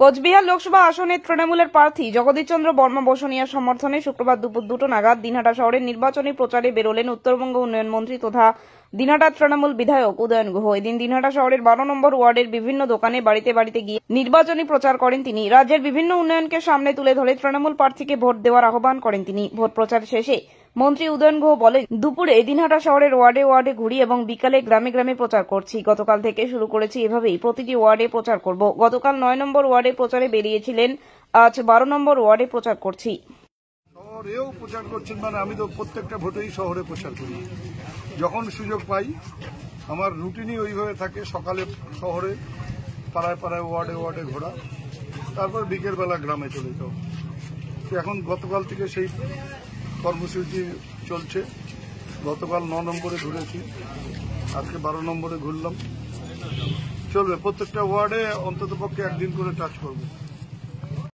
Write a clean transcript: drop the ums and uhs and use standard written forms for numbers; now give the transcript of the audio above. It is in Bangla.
কোচবিহার লোকসভা আসনে তৃণমূলের প্রার্থী জগদীশ চন্দ্র বর্মা বসুনিয়ার সমর্থনে শুক্রবার দুপুর 2টা নাগাদ দিনহাটা শহরের নির্বাচনী প্রচারে বেরোলেন উত্তরবঙ্গ উন্নয়ন মন্ত্রী তথা দিনহাটার তৃণমূল বিধায়ক উদয়ন গুহ। এদিন দিনহাটা শহরের 12 নম্বর ওয়ার্ডের বিভিন্ন দোকানে বাড়িতে বাড়িতে গিয়ে নির্বাচনী প্রচার করেন তিনি। রাজ্যের বিভিন্ন উন্নয়নকে সামনে তুলে ধরে তৃণমূল প্রার্থীকে ভোট দেওয়ার আহ্বান করেন তিনি। ভোট প্রচার শেষে মন্ত্রী উদয়ন গুহ বলেন, দুপুরে দিনহাটা শহরের ওয়ার্ডে ওয়ার্ডে ঘুরি এবং বিকালে গ্রামে গ্রামে প্রচার করছি। গতকাল থেকে শুরু করেছি, এভাবেই প্রতিটি ওয়ার্ডে প্রচার করব। গতকাল 9 নম্বর ওয়ার্ডে প্রচারে বেরিয়েছিলেন, আজ 12 নম্বর ওয়ার্ডে প্রচার করছি। শহরেও প্রচার করছেন মানে আমি তো প্রত্যেকটা ভোটেই শহরে প্রচার করি, যখন সুযোগ পাই। আমার রুটিনই ওইভাবে থাকে, সকালে শহরে পাড়ায় পাড়ায় ওয়ার্ডে ওয়ার্ডে ঘোরা, তারপর বিকেলবেলা গ্রামে চলে যাও। তো এখন গতকাল থেকে সেই কর্মসূচি চলছে। গতকাল 9 নম্বরে ঘুরেছি, আজকে 12 নম্বরে ঘুরলাম। চলবে, প্রত্যেকটা ওয়ার্ডে অন্তত পক্ষে একদিন করে টাচ করবো।